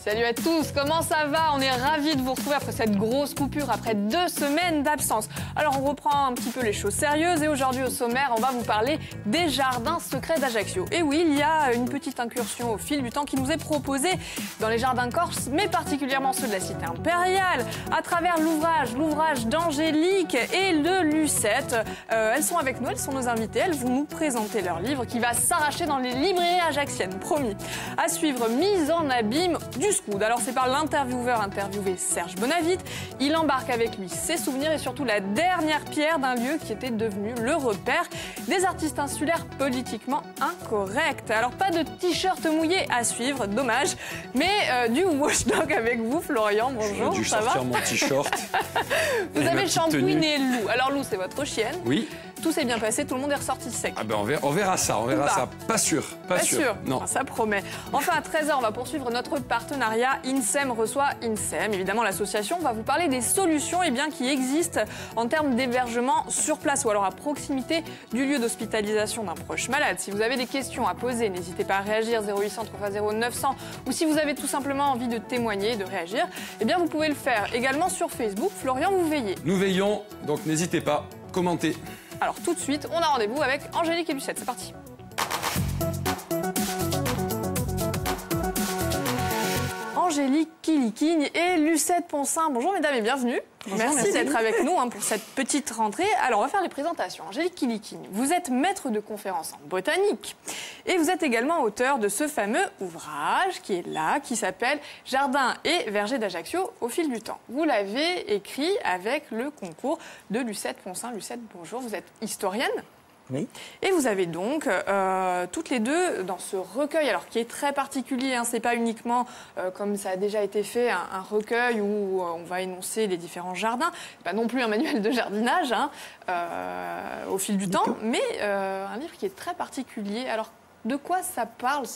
Salut à tous, comment ça va? On est ravis de vous retrouver après cette grosse coupure, après 2 semaines d'absence. Alors on reprend un petit peu les choses sérieuses et aujourd'hui au sommaire, on va vous parler des jardins secrets d'Ajaccio. Et oui, il y a une petite incursion au fil du temps qui nous est proposée dans les jardins corses, mais particulièrement ceux de la cité impériale, à travers l'ouvrage d'Angélique et de Lucette. Elles sont avec nous, elles sont nos invitées, elles vont nous présenter leur livre qui va s'arracher dans les librairies ajaxiennes, promis. À suivre, mise en abîme du Scoud. Alors c'est par l'intervieweur interviewé Serge Bonavite. Il embarque avec lui ses souvenirs et surtout la dernière pierre d'un lieu qui était devenu le repère des artistes insulaires politiquement incorrects. Alors pas de t-shirt mouillé à suivre, dommage, mais du watchdog avec vous, Florian. Bonjour, j'ai dû sortir mon t-shirt. Vous avez shampouiné Lou. Alors Lou, c'est votre chienne. Oui. Tout s'est bien passé, tout le monde est ressorti sec. Ah ben on verra ça, Pas sûr, pas sûr. Non. Ah, ça promet. Enfin, à 13h, on va poursuivre notre partenariat. INSEM reçoit INSEM. Évidemment, l'association va vous parler des solutions qui existent en termes d'hébergement sur place ou alors à proximité du lieu d'hospitalisation d'un proche malade. Si vous avez des questions à poser, n'hésitez pas à réagir 0800 350 900 ou si vous avez tout simplement envie de témoigner, de réagir, vous pouvez le faire également sur Facebook. Florian, vous veillez. Nous veillons, donc n'hésitez pas, commentez. Alors tout de suite, on a rendez-vous avec Angélique et Lucette. C'est parti. Angélique Kilikigne et Lucette Ponsin. Bonjour mesdames et bienvenue. Merci d'être avec nous pour cette petite rentrée. Alors on va faire les présentations. Angélique Kilikigne, vous êtes maître de conférences en botanique et vous êtes également auteur de ce fameux ouvrage qui est là, qui s'appelle Jardins et vergers d'Ajaccio au fil du temps. Vous l'avez écrit avec le concours de Lucette Ponsin. Lucette, bonjour, vous êtes historienne. Oui. Et vous avez donc toutes les deux dans ce recueil, alors qui est très particulier, c'est pas uniquement comme ça a déjà été fait un recueil où on va énoncer les différents jardins, pas non plus un manuel de jardinage au fil du temps, mais un livre qui est très particulier. Alors de quoi ça parle?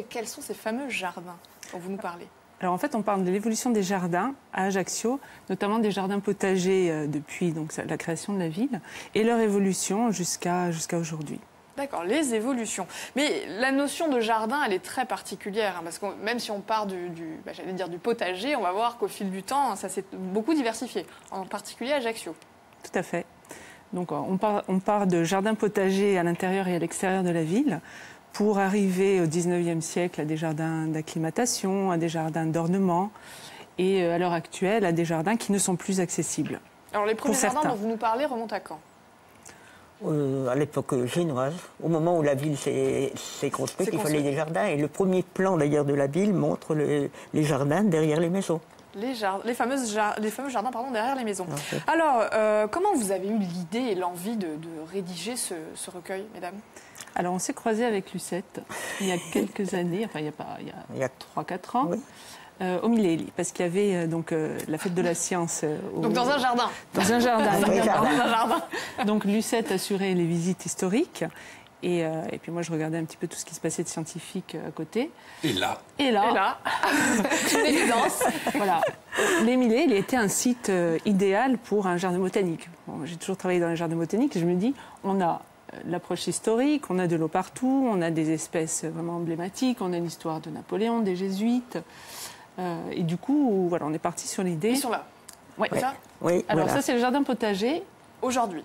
Quels sont ces fameux jardins dont vous nous parlez? Alors en fait, on parle de l'évolution des jardins à Ajaccio, notamment des jardins potagers depuis la création de la ville, et leur évolution jusqu'à aujourd'hui. D'accord, les évolutions. Mais la notion de jardin, elle est très particulière, parce que même si on part du potager, on va voir qu'au fil du temps, ça s'est beaucoup diversifié, en particulier à Ajaccio. Tout à fait. Donc on part de jardins potagers à l'intérieur et à l'extérieur de la ville, pour arriver au 19e siècle à des jardins d'acclimatation, à des jardins d'ornement et à l'heure actuelle à des jardins qui ne sont plus accessibles. Alors les premiers jardins dont vous nous parlez remontent à quand? À l'époque génoise, au moment où la ville s'est construite, il fallait des jardins. Et le premier plan d'ailleurs de la ville montre les jardins derrière les maisons. Les fameux jardins derrière les maisons. Okay. Alors, comment vous avez eu l'idée et l'envie de rédiger ce recueil, mesdames? Alors, on s'est croisés avec Lucette il y a quelques années, il y a 3-4 ans, oui. Au Milléli, parce qu'il y avait la fête de la science. Donc dans un jardin. Dans un jardin. Donc Lucette assurait les visites historiques. Et puis moi, je regardais un petit peu tout ce qui se passait de scientifique à côté. Et là. Une évidence. Voilà. Les Milléli était un site idéal pour un jardin botanique. Bon, j'ai toujours travaillé dans les jardins botaniques et je me dis, on a l'approche historique, on a de l'eau partout, on a des espèces vraiment emblématiques, on a une histoire de Napoléon, des jésuites. Et du coup, voilà, on est parti sur l'idée. Ils sont là. Ouais. Ça oui. Alors voilà. Ça, c'est le jardin potager. Aujourd'hui,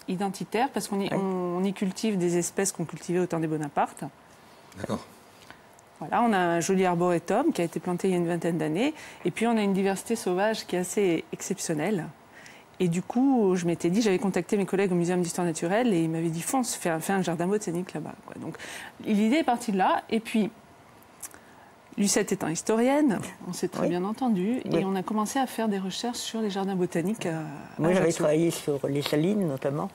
identitaire, parce qu'on y cultive des espèces qu'on cultivait au temps des Bonaparte. D'accord. Voilà, on a un joli arboretum qui a été planté il y a une vingtaine d'années. Et puis, on a une diversité sauvage qui est assez exceptionnelle. Et du coup, je m'étais dit, j'avais contacté mes collègues au Muséum d'histoire naturelle et ils m'avaient dit, fonce, fais un jardin botanique là-bas. Donc, l'idée est partie de là. Et puis, Lucette étant historienne, on s'est très bien entendu, et on a commencé à faire des recherches sur les jardins botaniques. Moi, j'avais travaillé sur les salines, notamment,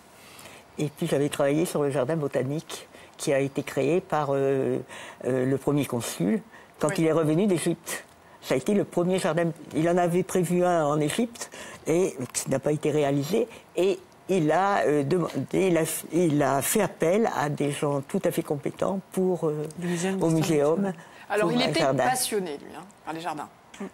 et puis j'avais travaillé sur le jardin botanique qui a été créé par le premier consul quand il est revenu d'Égypte. Ça a été le premier jardin. Il en avait prévu un en Égypte, et qui n'a pas été réalisé, et il a fait appel à des gens tout à fait compétents au muséum. Alors, il était passionné, lui, par les jardins.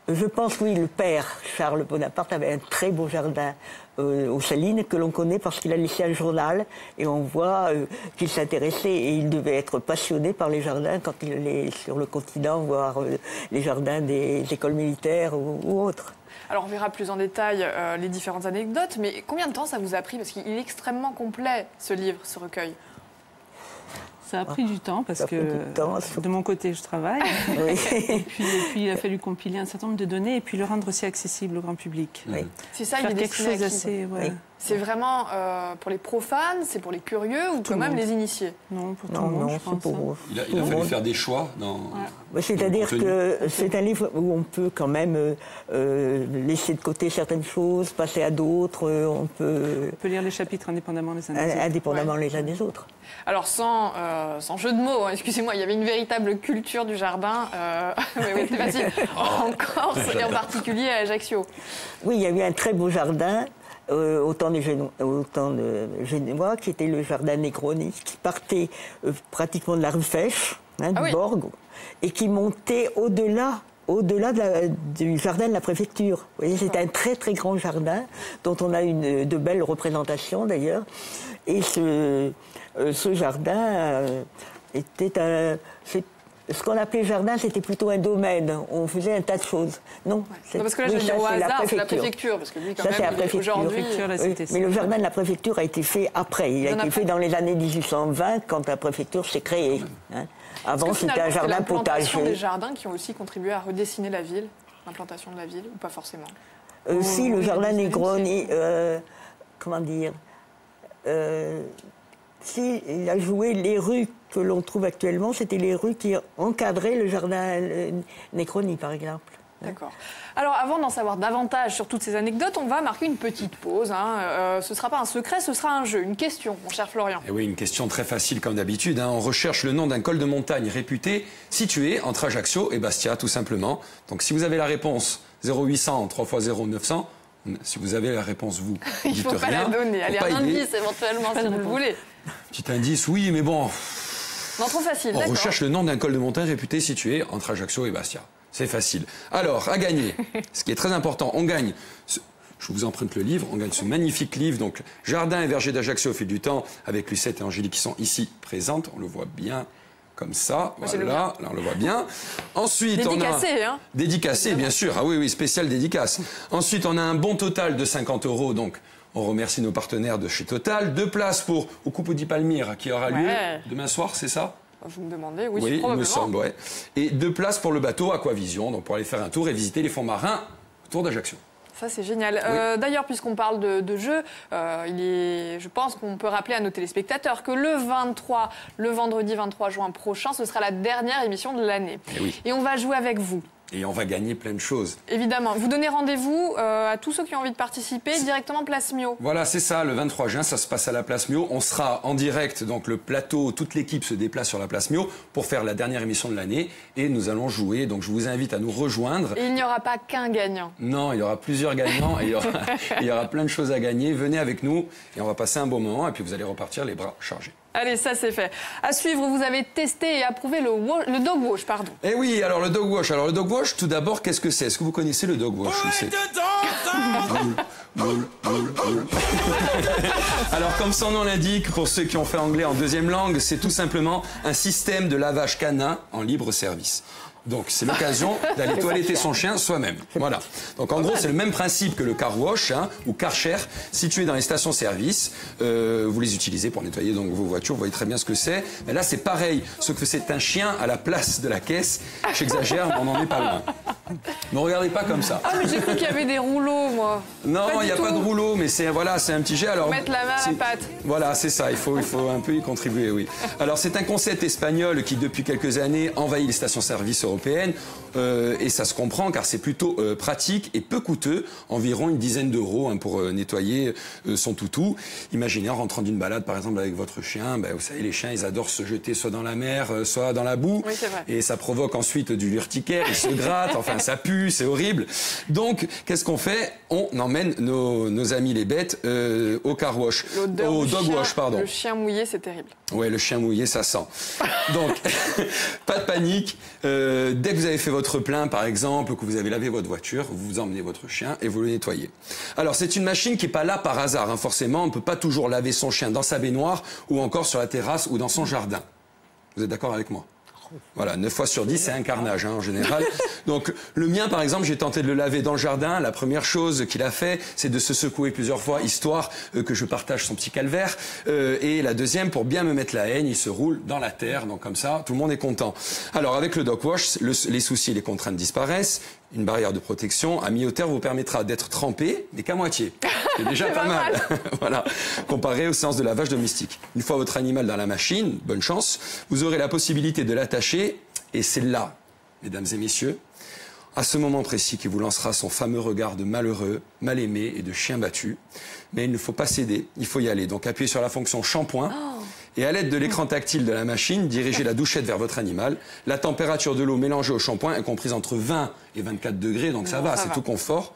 Je pense, oui, le père, Charles Bonaparte, avait un très beau jardin aux Salines que l'on connaît parce qu'il a laissé un journal et on voit qu'il s'intéressait et il devait être passionné par les jardins quand il allait sur le continent voir les jardins des écoles militaires ou autres. Alors on verra plus en détail les différentes anecdotes, mais combien de temps ça vous a pris? Parce qu'il est extrêmement complet, ce livre, ce recueil. Ça a pris du temps parce que de mon côté, je travaille. Oui. et puis, il a fallu compiler un certain nombre de données et puis le rendre aussi accessible au grand public. Oui. C'est ça, il est quelque chose assez. Ouais. Oui. C'est vraiment pour les profanes, c'est pour les curieux ou quand même les initiés? Non, pour tout le monde, je pense. Pour il a fallu faire des choix dans. Ouais. C'est-à-dire que c'est un livre où on peut quand même laisser de côté certaines choses, passer à d'autres. On peut lire les chapitres indépendamment les uns des autres. Indépendamment les uns des autres. Alors sans jeu de mots, hein, excusez-moi, il y avait une véritable culture du jardin, mais oui, c'est facile, en Corse et en particulier à Ajaccio. Oui, il y avait un très beau jardin au temps de Génois, qui était le jardin Negroni, qui partait pratiquement de la rue Fèche, du Borgo, et qui montait au-delà du jardin de la préfecture. Vous voyez, c'est un très très grand jardin dont on a de belles représentations d'ailleurs. Et ce jardin était ce qu'on appelait jardin, c'était plutôt un domaine. On faisait un tas de choses. Non, parce que là, je dis au hasard, c'est la préfecture. Parce que lui, quand même, aujourd'hui... Mais le jardin de la préfecture a été fait après. Il a été fait dans les années 1820, quand la préfecture s'est créée. Hein. Avant, c'était un jardin potager. C'est des jardins qui ont aussi contribué à redessiner la ville, l'implantation de la ville, ou pas forcément? Si, le jardin Negroni, comment dire... Si, il a joué les rues que l'on trouve actuellement, c'était les rues qui encadraient le jardin Negroni, par exemple. D'accord. Alors, avant d'en savoir davantage sur toutes ces anecdotes, on va marquer une petite pause. Ce ne sera pas un secret, ce sera un jeu, une question, mon cher Florian. Et oui, une question très facile comme d'habitude. On recherche le nom d'un col de montagne réputé situé entre Ajaccio et Bastia, tout simplement. Donc, si vous avez la réponse 0800 3 x 0 900, si vous avez la réponse, vous il ne faut pas la donner. Allez, un indice éventuellement, si vous le voulez. Petit indice, oui, mais bon... Non, trop facile, on recherche le nom d'un col de montagne réputé situé entre Ajaccio et Bastia. C'est facile. Alors, à gagner, ce qui est très important, on gagne... Je vous emprunte le livre, on gagne ce magnifique livre, donc Jardin et verger d'Ajaccio au fil du temps, avec Lucette et Angélique qui sont ici présentes, on le voit bien comme ça, voilà, là on le voit bien. Ensuite, dédicacé, on a... Dédicacé, bien sûr, ah oui, spécial dédicace. Ensuite, on a un bon total de 50 €, donc on remercie nos partenaires de chez Total. 2 places au Coupe di Palmyre qui aura lieu demain soir, c'est ça? Vous me demandez, oui, il me semble, ouais. Et 2 places pour le bateau Aquavision, donc pour aller faire un tour et visiter les fonds marins autour d'Ajaccio. Ça, c'est génial. Oui. D'ailleurs, puisqu'on parle de jeu, je pense qu'on peut rappeler à nos téléspectateurs que le vendredi 23 juin prochain, ce sera la dernière émission de l'année. Et on va jouer avec vous. Et on va gagner plein de choses. Évidemment. Vous donnez rendez-vous à tous ceux qui ont envie de participer directement Place Mio. Voilà, c'est ça. Le 23 juin, ça se passe à la Place Mio. On sera en direct, donc le plateau, toute l'équipe se déplace sur la Place Mio pour faire la dernière émission de l'année. Et nous allons jouer. Donc je vous invite à nous rejoindre. Et il n'y aura pas qu'un gagnant. Non, il y aura plusieurs gagnants et il y aura plein de choses à gagner. Venez avec nous et on va passer un bon moment. Et puis vous allez repartir les bras chargés. Allez, ça c'est fait. À suivre, vous avez testé et approuvé le dog wash, pardon. Eh oui, alors le dog wash. Alors le dog wash, tout d'abord, qu'est-ce que c'est? Est-ce que vous connaissez le dog wash? Alors comme son nom l'indique, pour ceux qui ont fait anglais en deuxième langue, c'est tout simplement un système de lavage canin en libre service. Donc c'est l'occasion d'aller toiletter son chien soi-même. Voilà. Donc en gros c'est le même principe que le car wash ou Karcher, situé dans les stations-service. Vous les utilisez pour nettoyer donc vos voitures. Vous voyez très bien ce que c'est. Mais là c'est pareil, sauf que c'est un chien à la place de la caisse. J'exagère, mais on n'en est pas loin. Ne regardez pas comme ça. Ah mais j'ai cru qu'il y avait des rouleaux, moi. Non, il n'y a pas de rouleau, mais c'est un petit jet. Alors mettre la main à la pâte. Voilà, c'est ça. Il faut un peu y contribuer, oui. Alors c'est un concept espagnol qui depuis quelques années envahit les stations-service européennes et ça se comprend car c'est plutôt pratique et peu coûteux, environ une dizaine d'euros pour nettoyer son toutou. Imaginez en rentrant d'une balade par exemple avec votre chien, vous savez les chiens ils adorent se jeter soit dans la mer, soit dans la boue, oui, c'est vrai. Et ça provoque ensuite du l'urticaire, ils se grattent, enfin ça pue, c'est horrible. Donc, qu'est-ce qu'on fait? On emmène nos amis les bêtes au car wash, au dog wash, pardon. Le chien mouillé, c'est terrible. Ouais, le chien mouillé, ça sent. Donc, pas de panique. Dès que vous avez fait votre plein, par exemple, ou que vous avez lavé votre voiture, vous emmenez votre chien et vous le nettoyez. Alors, c'est une machine qui est pas là par hasard, hein, forcément. On ne peut pas toujours laver son chien dans sa baignoire ou encore sur la terrasse ou dans son jardin. Vous êtes d'accord avec moi? Voilà, 9 fois sur 10, c'est un carnage, hein, en général. Donc, le mien, par exemple, j'ai tenté de le laver dans le jardin. La première chose qu'il a fait, c'est de se secouer plusieurs fois, histoire que je partage son petit calvaire. Et la deuxième, pour bien me mettre la haine, il se roule dans la terre. Donc, comme ça, tout le monde est content. Alors, avec le dog wash, les soucis et les contraintes disparaissent. Une barrière de protection à mi-hauteur vous permettra d'être trempé, mais qu'à moitié. C'est déjà pas mal. Voilà, comparé aux séances de lavage domestique. Une fois votre animal dans la machine, bonne chance, vous aurez la possibilité de l'attacher. Et c'est là, mesdames et messieurs, à ce moment précis qui vous lancera son fameux regard de malheureux, mal aimé et de chien battu. Mais il ne faut pas céder, il faut y aller. Donc appuyez sur la fonction shampoing. Et à l'aide de l'écran tactile de la machine, dirigez la douchette vers votre animal. La température de l'eau mélangée au shampoing est comprise entre 20 et 24 degrés, donc ça va, c'est tout confort.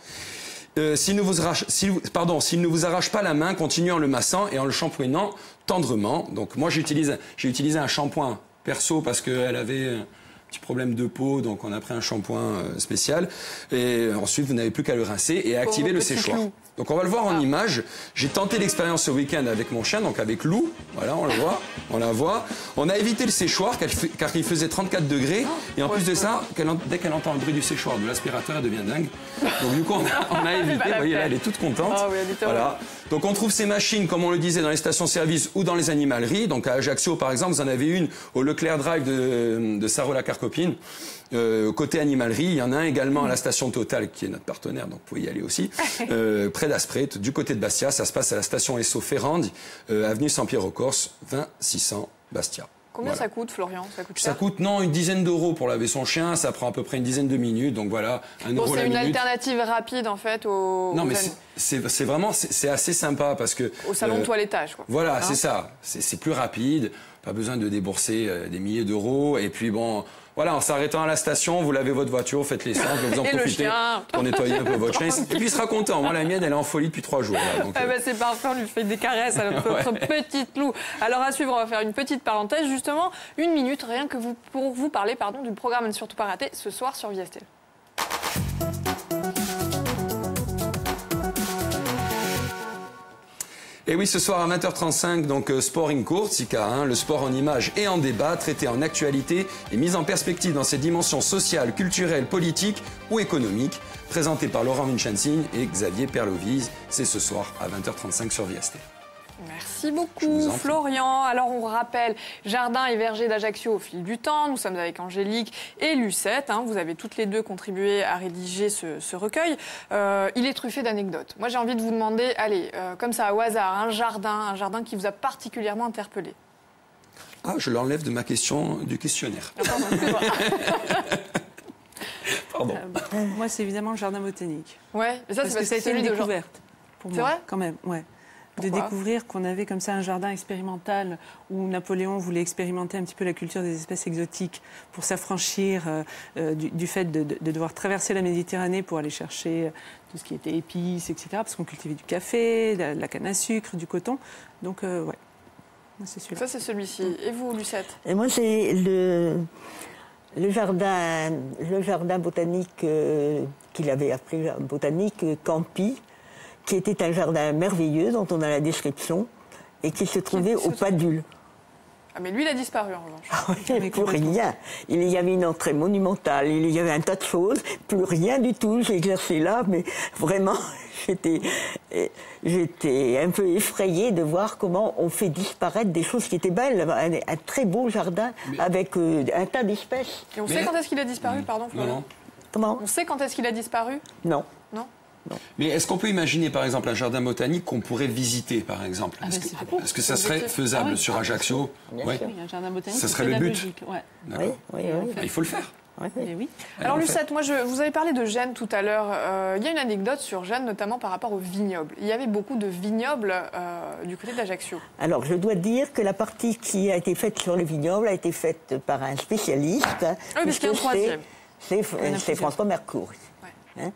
S'il ne vous arrache pas la main, continuez en le massant et en le shampouinant tendrement. Donc moi j'ai utilisé un shampoing perso parce qu'elle avait un petit problème de peau, donc on a pris un shampoing spécial. Et ensuite vous n'avez plus qu'à le rincer et à activer le séchoir. Donc on va le voir en image. J'ai tenté l'expérience ce week-end avec mon chien, donc avec Lou. Voilà, on le voit, on la voit. On a évité le séchoir car il faisait 34 degrés. Et en plus de ça, dès qu'elle entend le bruit du séchoir, de l'aspirateur, elle devient dingue. Donc du coup, on a évité. Vous voyez là, elle est toute contente. Ah oui, voilà. Donc on trouve ces machines, comme on le disait, dans les stations-service ou dans les animaleries. Donc à Ajaccio, par exemple, vous en avez une au Leclerc Drive de Sarreau-la-Carcopine. Côté animalerie, il y en a un également à la station Total, qui est notre partenaire, donc vous pouvez y aller aussi. Près d'Asprey, du côté de Bastia, ça se passe à la station Esso Ferrand, avenue Saint-Pierre-aux-Corses, 20600 Bastia. Combien ça coûte, Florian? Ça coûte, non, une dizaine d'euros pour laver son chien. Ça prend à peu près une dizaine de minutes. Donc voilà, 1 euro la minute. C'est une alternative rapide, en fait, Non, mais c'est vraiment, c'est assez sympa parce que... Au salon de toilettage, quoi. Voilà, c'est ça. C'est plus rapide. Pas besoin de débourser des milliers d'euros. Et puis bon... Voilà, en s'arrêtant à la station, vous lavez votre voiture, vous faites l'essence, vous en profitez pour nettoyer un peu votre chien. Et puis il sera content. Moi, la mienne, elle est en folie depuis 3 jours. Là, donc, c'est parfait, on lui fait des caresses à notre petite Lou. Alors à suivre, on va faire une petite parenthèse, justement, 1 minute, rien que pour vous parler du programme à ne surtout pas rater ce soir sur Viastel. Et oui, ce soir à 20h35, donc Sport in Corsica, hein, le sport en images et en débat, traité en actualité et mis en perspective dans ses dimensions sociales, culturelles, politiques ou économiques, présenté par Laurent Vincenzin et Xavier Perlovise. C'est ce soir à 20h35 sur Viastel. Merci beaucoup, Florian. Alors, on rappelle, Jardin et Verger d'Ajaccio au fil du temps. Nous sommes avec Angélique et Lucette. Hein. Vous avez toutes les deux contribué à rédiger ce recueil. Il est truffé d'anecdotes. Moi, j'ai envie de vous demander, allez, comme ça, au hasard, un jardin qui vous a particulièrement interpellé. Ah, je l'enlève de ma question du questionnaire. Ah, pardon, excuse-moi. Pardon. Moi, c'est évidemment le jardin botanique. Ouais, mais ça, parce que ça a été une découverte pour moi. C'est vrai ? Quand même, ouais. Pourquoi ? De découvrir qu'on avait comme ça un jardin expérimental où Napoléon voulait expérimenter un petit peu la culture des espèces exotiques pour s'affranchir du fait de devoir traverser la Méditerranée pour aller chercher tout ce qui était épices, etc. Parce qu'on cultivait du café, de la canne à sucre, du coton. Donc, ouais, moi, c'est celui-là. Ça, c'est celui-ci. Et vous, Lucette ? Et moi, c'est le jardin botanique qu'il avait appelé botanique Campi, qui était un jardin merveilleux dont on a la description et qui se trouvait au Padule. Ah, mais lui, il a disparu en revanche. Ah oui, pour rien. Il y avait une entrée monumentale, il y avait un tas de choses, plus rien du tout. J'ai exercé là, mais vraiment, j'étais un peu effrayée de voir comment on fait disparaître des choses qui étaient belles. Un très beau jardin avec un tas d'espèces. Et on sait quand est-ce qu'il a disparu, pardon, Florian ? Non. Comment ? On sait quand est-ce qu'il a disparu ? Non. Non ? Non. Mais est-ce qu'on peut imaginer, par exemple, un jardin botanique qu'on pourrait visiter, par exemple ? Est-ce que ça serait faisable sur Ajaccio ? Bien sûr. Oui, un jardin botanique. Ça serait le but. Ouais. D'accord. Oui. Il faut le faire. Oui. Alors Lucette, moi, vous avez parlé de Gênes tout à l'heure. Il y a une anecdote sur Gênes, notamment par rapport aux vignobles. Il y avait beaucoup de vignobles du côté d'Ajaccio. Alors, je dois dire que la partie qui a été faite sur les vignobles a été faite par un spécialiste. Oui, parce qu'il y a un troisième. c'est François Mercourt. Ouais. Hein.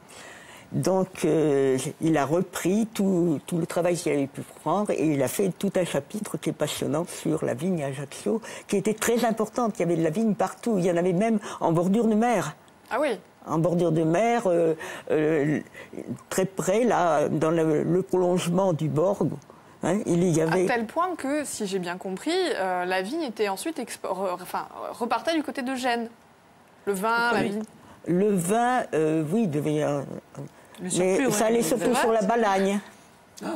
Donc, il a repris tout le travail qu'il avait pu prendre et il a fait tout un chapitre qui est passionnant sur la vigne à Ajaccio, qui était très importante. Il y avait de la vigne partout. Il y en avait même en bordure de mer. Ah oui. En bordure de mer, très près, là, dans le prolongement du Borg. Hein, il y avait... À tel point que, si j'ai bien compris, la vigne était ensuite repartait du côté de Gênes. Le vin, la vigne. Le vin, oui, devait... mais ça allait surtout sur la Balagne. Ah.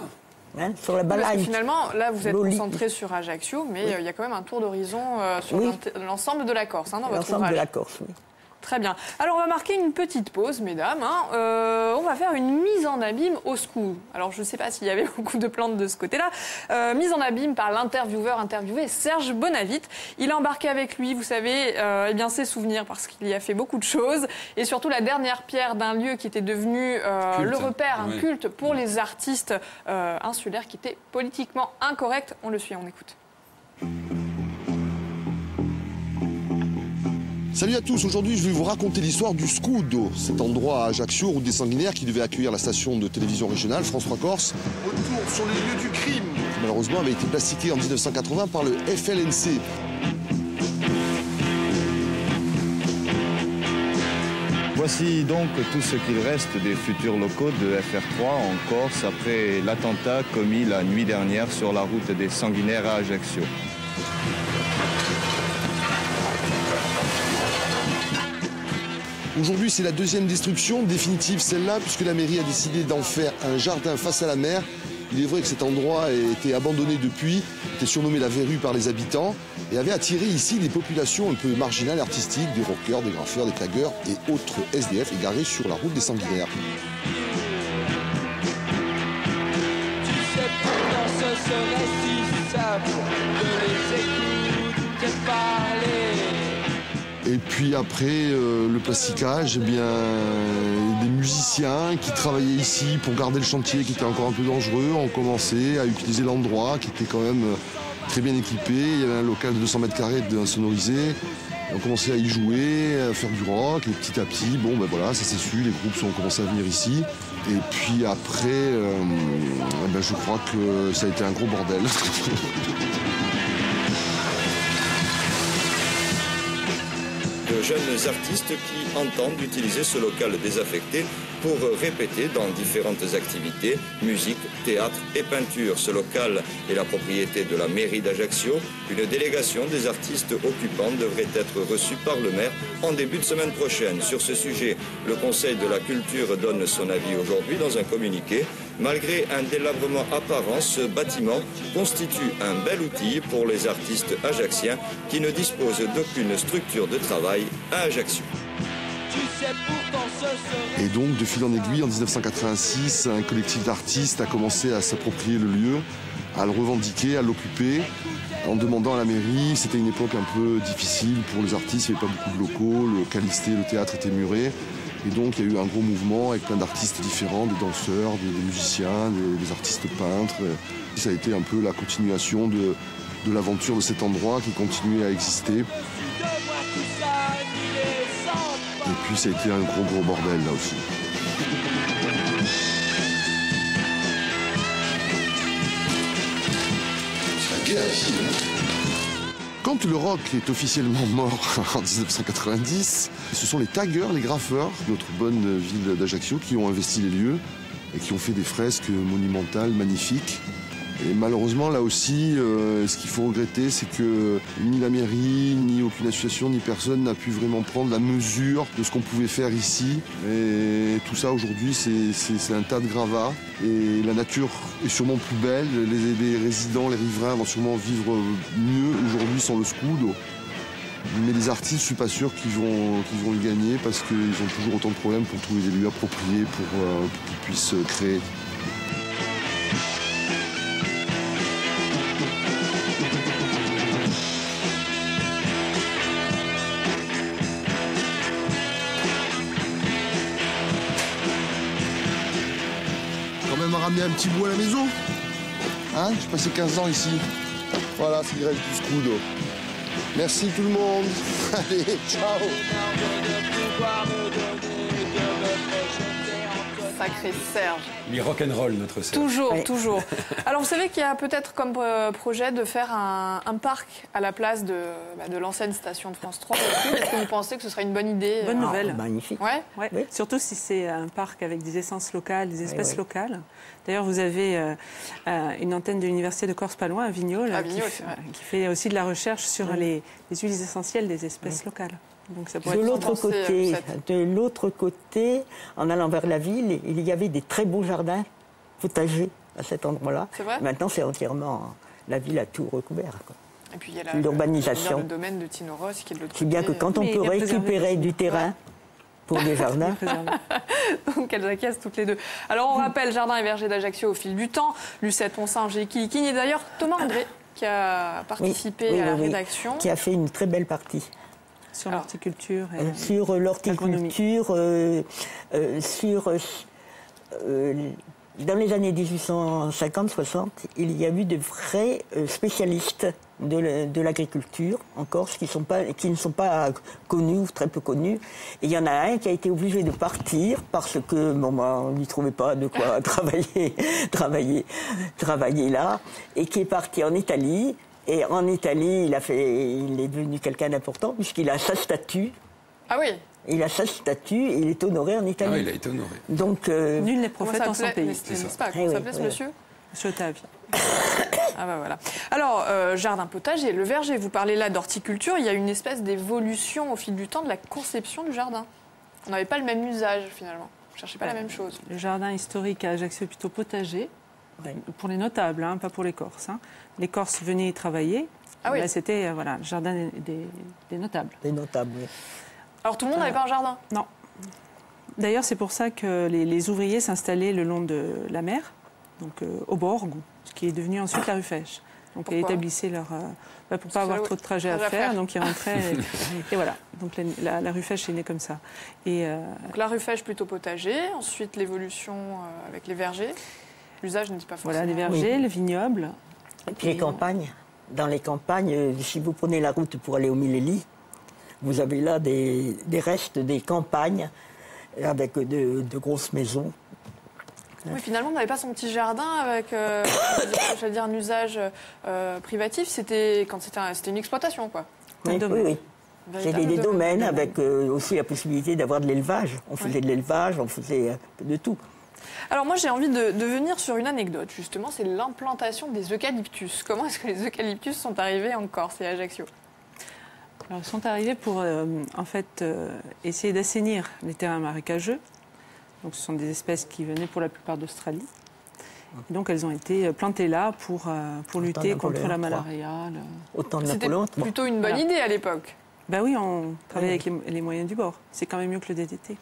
Hein, sur la Balagne. Parce que finalement, là, vous êtes concentré sur Ajaccio, mais il y a quand même un tour d'horizon sur l'ensemble de la Corse, hein, dans votre ouvrage. L'ensemble de la Corse, oui. Très bien. Alors, on va marquer une petite pause, mesdames. Hein. On va faire une mise en abîme au SCOOD. Alors, je ne sais pas s'il y avait beaucoup de plantes de ce côté-là. Mise en abîme par l'intervieweur interviewé Serge Bonavite. Il a embarqué avec lui, vous savez, eh bien, ses souvenirs, parce qu'il y a fait beaucoup de choses. Et surtout, la dernière pierre d'un lieu qui était devenu le repère, un culte pour les artistes insulaires qui étaient politiquement incorrects. On le suit, on écoute. Salut à tous, aujourd'hui je vais vous raconter l'histoire du Scudo, cet endroit à Ajaccio, route des Sanguinaires, qui devait accueillir la station de télévision régionale France 3 Corse. Retour sur les lieux du crime, qui malheureusement avait été plastiqué en 1980 par le FLNC. Voici donc tout ce qu'il reste des futurs locaux de FR3 en Corse après l'attentat commis la nuit dernière sur la route des Sanguinaires à Ajaccio. Aujourd'hui, c'est la deuxième destruction, définitive celle-là, puisque la mairie a décidé d'en faire un jardin face à la mer. Il est vrai que cet endroit a été abandonné depuis, était surnommé la verrue par les habitants, et avait attiré ici des populations un peu marginales, artistiques, des rockers, des graffeurs, des taggeurs et autres SDF égarés sur la route des Sanguinaires. Tu sais pourtant ce serait si simple de les écouter parler. Et puis après le plasticage, eh bien, des musiciens qui travaillaient ici pour garder le chantier qui était encore un peu dangereux ont commencé à utiliser l'endroit qui était quand même très bien équipé. Il y avait un local de 200 mètres carrés insonorisé. On commençait à y jouer, à faire du rock, et petit à petit, bon ben voilà, ça s'est su, les groupes ont commencé à venir ici. Et puis après, ben, je crois que ça a été un gros bordel. De jeunes artistes qui entendent utiliser ce local désaffecté pour répéter dans différentes activités, musique, théâtre et peinture. Ce local est la propriété de la mairie d'Ajaccio. Une délégation des artistes occupants devrait être reçue par le maire en début de semaine prochaine. Sur ce sujet, le Conseil de la Culture donne son avis aujourd'hui dans un communiqué. Malgré un délabrement apparent, ce bâtiment constitue un bel outil pour les artistes ajacciens qui ne disposent d'aucune structure de travail à Ajaccio. Et donc, de fil en aiguille, en 1986, un collectif d'artistes a commencé à s'approprier le lieu, à le revendiquer, à l'occuper, en demandant à la mairie. C'était une époque un peu difficile pour les artistes, il n'y avait pas beaucoup de locaux, le Calisté, le théâtre était muré. Et donc, il y a eu un gros mouvement avec plein d'artistes différents, des danseurs, des musiciens, des artistes peintres. Ça a été un peu la continuation de l'aventure de cet endroit qui continuait à exister. Et puis ça a été un gros bordel là aussi. C'est la guerre ici, hein. Quand le rock est officiellement mort en 1990, ce sont les taggeurs, les graffeurs, notre bonne ville d'Ajaccio, qui ont investi les lieux et qui ont fait des fresques monumentales, magnifiques. Et malheureusement, là aussi, ce qu'il faut regretter, c'est que ni la mairie, ni aucune association, ni personne n'a pu vraiment prendre la mesure de ce qu'on pouvait faire ici. Et tout ça, aujourd'hui, c'est un tas de gravats. Et la nature est sûrement plus belle. Les résidents, les riverains vont sûrement vivre mieux aujourd'hui sans le Scudo. Mais les artistes, je suis pas sûr qu'ils vont y gagner parce qu'ils ont toujours autant de problèmes pour trouver des lieux appropriés pour qu'ils puissent créer. Ramener un petit bout à la maison. Hein, j'ai passé 15 ans ici. Voilà, c'est le reste du Scudo. Merci tout le monde. Allez, ciao. pouvoir me donner, de me projeter entre Sacré Serge. Il est rock'n'roll, notre Serge. Toujours, Oui. toujours. Alors, vous savez qu'il y a peut-être comme projet de faire un parc à la place de l'ancienne station de France 3. Est-ce que vous pensez que ce serait une bonne idée? Bonne nouvelle. Magnifique. Ouais. Ouais. Oui. Surtout si c'est un parc avec des essences locales, des espèces oui. locales. D'ailleurs, vous avez une antenne de l'Université de Corse pas loin, à Vignoles, À Vignoles, c'est vrai. qui fait aussi de la recherche sur les huiles essentielles des espèces locales. Donc ça pourrait De être l'autre penser, côté, cette- de l'autre côté, en allant vers la ville, il y avait des très beaux jardins potagers à cet endroit-là. C'est vrai. Maintenant, c'est entièrement la ville a tout recouvert, quoi. Et puis il y a L'urbanisation. le domaine de Tino Ross qui est de l'autre côté. Si bien que quand on Mais peut il est préservé récupérer aussi. du terrain pour des jardins, Donc elles acquiescent toutes les deux. Alors on rappelle Jardin et Verger d'Ajaccio au fil du temps, Lucette Ponsinger et Kilikini, et d'ailleurs Thomas André qui a participé Oui, à la oui, oui. rédaction. qui a fait une très belle partie sur l'horticulture. Et... sur l'horticulture, dans les années 1850-60, il y a eu de vrais spécialistes de l'agriculture en Corse qui ne sont pas connus ou très peu connus. Et il y en a un qui a été obligé de partir parce que on ne lui trouvait pas de quoi travailler là, et qui est parti en Italie. Et en Italie, il est devenu quelqu'un d'important puisqu'il a sa statue. Ah oui. Il a sa statue et il est honoré en Ah Italie. oui, il a été honoré. Donc, Nul n'est Comment prophète ça en son s'appelait? pays. N'est-ce pas? Eh Comment oui, s'appelait ce oui. monsieur? Monsieur Otavi. Ah bah voilà. Alors, jardin potager, le verger, vous parlez là d'horticulture, il y a une espèce d'évolution au fil du temps de la conception du jardin. On n'avait pas le même usage finalement, on ne cherchait pas la même chose. Le jardin historique à Ajaccio est plutôt potager, pour les notables, pas pour les Corses. Les Corses venaient y travailler. Ah oui. Là, c'était le jardin des notables. c'est notable. Oui. Alors tout le monde n'avait pas un jardin? Non. Pour ça que les ouvriers s'installaient le long de la mer, donc au Borgo, ce qui est devenu ensuite la Rufèche. Donc ils établissaient leur... pour ne pas avoir trop de trajets à faire, donc ils rentraient. Et voilà. Donc la Rufèche est née comme ça. Et, Donc la Rufèche plutôt potager, ensuite l'évolution avec les vergers. L'usage ne dit pas forcément. voilà, les vergers, les vignobles. Et puis les campagnes. Dans les campagnes, si vous prenez la route pour aller au Miléli, vous avez là des restes des campagnes avec de grosses maisons. Oui, finalement, on n'avait pas son petit jardin avec, j'allais dire, un usage privatif. C'était une exploitation, quoi. Oui, domaine. oui. C'était des domaines avec aussi la possibilité d'avoir de l'élevage. On faisait de l'élevage, on faisait un peu de tout. Alors moi, j'ai envie de venir sur une anecdote, justement, c'est l'implantation des eucalyptus. Comment est-ce que les eucalyptus sont arrivés en Corse et à Ajaccio? Alors, ils sont arrivés pour essayer d'assainir les terrains marécageux. Donc, ce sont des espèces qui venaient pour la plupart d'Australie. Et donc, elles ont été plantées là pour lutter contre la malaria. Au temps de C'était Napoléon. plutôt une bonne Voilà. idée à l'époque. Ben oui, on travaille avec les moyens du bord. C'est quand même mieux que le DDT.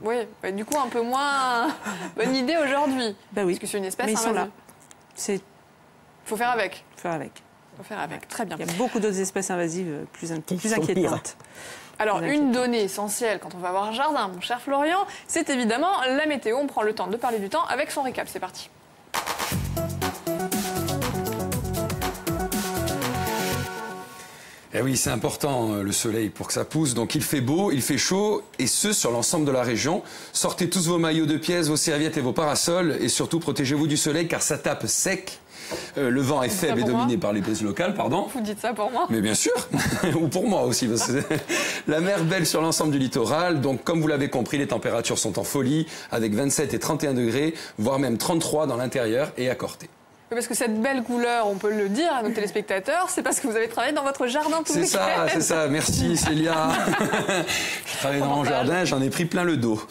Oui, du coup, un peu moins bonne idée aujourd'hui. Ben oui. Parce que c'est une espèce Mais ils sont là. invasive. C'est Faut faire avec. faire avec. Faut faire avec. Très bien. Il y a beaucoup d'autres espèces invasives plus sont inquiétantes. Alors, Très une inquiétant. donnée essentielle quand on va voir un jardin, mon cher Florian, c'est évidemment la météo. On prend le temps de parler du temps avec son récap. C'est parti. Eh oui, c'est important le soleil pour que ça pousse. Donc il fait beau, il fait chaud, et ce sur l'ensemble de la région. Sortez tous vos maillots de pièces, vos serviettes et vos parasols, et surtout protégez-vous du soleil car ça tape sec. Le vent est faible et pour dominé moi par les brises locales, pardon. Vous dites ça pour moi? Mais bien sûr, ou pour moi aussi. Parce que la mer belle sur l'ensemble du littoral. Donc, comme vous l'avez compris, les températures sont en folie, avec 27 et 31 degrés, voire même 33 dans l'intérieur et à Corté. Parce que cette belle couleur, on peut le dire à nos téléspectateurs, c'est parce que vous avez travaillé dans votre jardin tout le C'est week-end. ça, c'est ça. Merci Célia. Je travaille dans mon jardin, j'en ai pris plein le dos.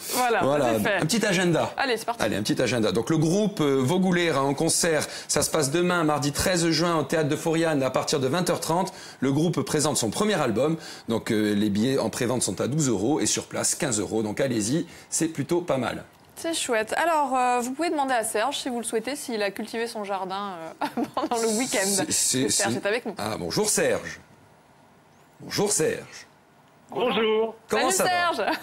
Voilà, c'est fait. Un petit agenda. Allez, c'est parti. Allez, un petit agenda. Donc le groupe Vaugoulère en concert, ça se passe demain, mardi 13 juin, au Théâtre de Fauriane, à partir de 20h30. Le groupe présente son premier album. Donc les billets en prévente sont à 12 € et sur place 15 €. Donc allez-y, c'est plutôt pas mal. C'est chouette. Alors, vous pouvez demander à Serge, si vous le souhaitez, s'il a cultivé son jardin pendant le week-end. Serge est avec nous. Ah, bonjour Serge. Bonjour Serge. Bonjour. Comment Salut ça Serge.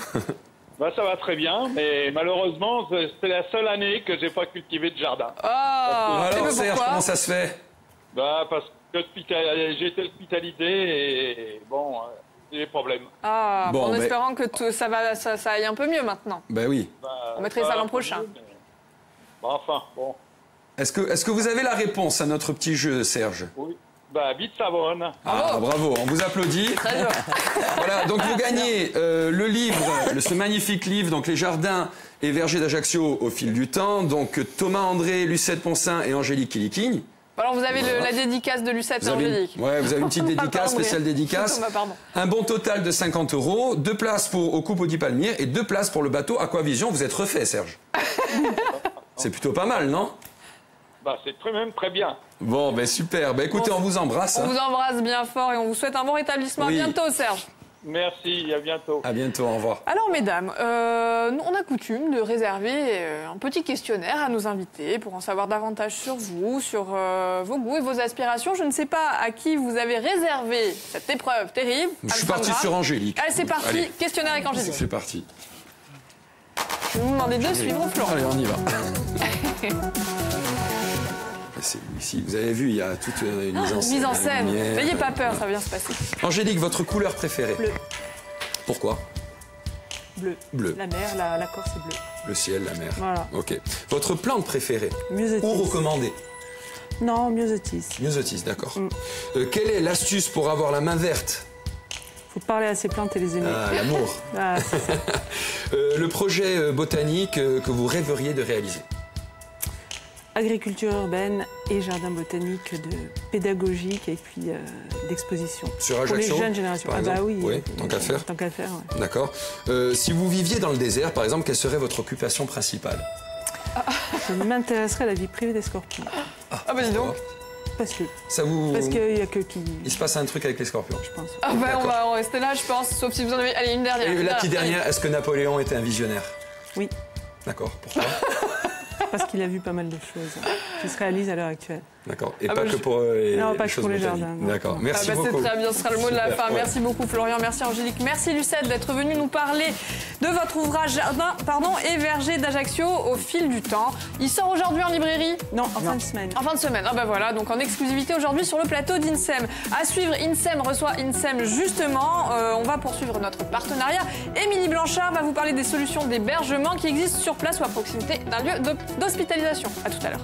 Bah, ça va très bien, mais malheureusement, c'est la seule année que j'ai pas cultivé de jardin. Oh, va Alors Serge, pourquoi comment ça se fait? Bah, parce que j'ai été hospitalisé et bon, des problèmes. Ah, Bon, en mais- espérant que ça aille un peu mieux maintenant. Ben oui. On mettrait ça l'an prochain. Bon, enfin, bon. Est-ce que vous avez la réponse à notre petit jeu, Serge? Oui. Vite Savonne. Ah, bravo, on vous applaudit. Très dur. Voilà, donc vous gagnez le livre, ce magnifique livre, donc Les jardins et vergers d'Ajaccio au fil du temps. Donc Thomas André, Lucette Ponsin et Angélique Kilikigne. Alors vous avez la dédicace de Lucette et Angélique. Vous avez une petite dédicace, Pardon, spéciale mais- dédicace. Thomas, pardon. Un bon total de 50 €, 2 places au Coupe Audi Palmyre et 2 places pour le bateau Aquavision. Vous êtes refait, Serge. C'est plutôt pas mal, non? C'est même très bien. Bon, ben super. Ben écoutez, on vous embrasse. On hein. vous embrasse bien fort et on vous souhaite un bon rétablissement. Oui. À bientôt, Serge. Merci, à bientôt. À bientôt, au revoir. Alors, mesdames, on a coutume de réserver un petit questionnaire à nos invités pour en savoir davantage sur vous, sur vos goûts et vos aspirations. Je ne sais pas à qui vous avez réservé cette épreuve terrible. Je suis parti sur Angélique. Allez, c'est parti. Allez. Questionnaire avec Angélique. C'est parti. Je vais vous demander de suivre Florent. Allez, on y va. C'est ici. Vous avez vu, il y a toute une mise en scène. Mise en la scène. lumière. N'ayez pas peur, ça va bien se passer. Angélique, votre couleur préférée? Bleu. Pourquoi? Bleu. Bleu. La mer, la Corse est bleue. Le ciel, la mer. Voilà. Ok. Votre plante préférée? Myosotis. Ou recommandée? Non, myosotis. Myosotis, d'accord. Quelle est l'astuce pour avoir la main verte? Faut parler à ces plantes et les aimer. Ah, l'amour. Ah, c'est ça. Le projet botanique que vous rêveriez de réaliser? Agriculture urbaine et jardin botanique de pédagogique et puis d'exposition. Sur Pour les Ajaccio, jeunes générations. par Ah bah exemple oui. Oui, tant qu'à faire. Tant qu'à faire, ouais. D'accord. Si vous viviez dans le désert, par exemple, quelle serait votre occupation principale? Je m'intéresserais à la vie privée des scorpions. Ah bah dis donc. Parce que. Ça vous... Parce qu'il n'y a que qui. Il se passe un truc avec les scorpions. Je pense. Ah bah on D'accord. va en rester là, je pense. Sauf si vous en avez... Allez, une dernière. Et la petite dernière, est-ce que Napoléon était un visionnaire? Oui. D'accord. Pourquoi? Parce qu'il a vu pas mal de choses qui se réalisent à l'heure actuelle. D'accord. Et Ah pas bah, que pour Non, pas que choses pour les botaniques. jardins, non. D'accord. Merci Ah bah beaucoup. c'est très bien, ce sera le mot de la Super, fin. ouais. Merci beaucoup Florian, merci Angélique, merci Lucette d'être venue nous parler de votre ouvrage Jardin et verger d'Ajaccio au fil du temps. Il sort aujourd'hui en librairie? Non, en fin de semaine. En fin de semaine, ah bah voilà, donc en exclusivité aujourd'hui sur le plateau d'INSEM. À suivre, INSEM reçoit INSEM justement. On va poursuivre notre partenariat. Émilie Blanchard va vous parler des solutions d'hébergement qui existent sur place ou à proximité d'un lieu d'hospitalisation. À tout à l'heure.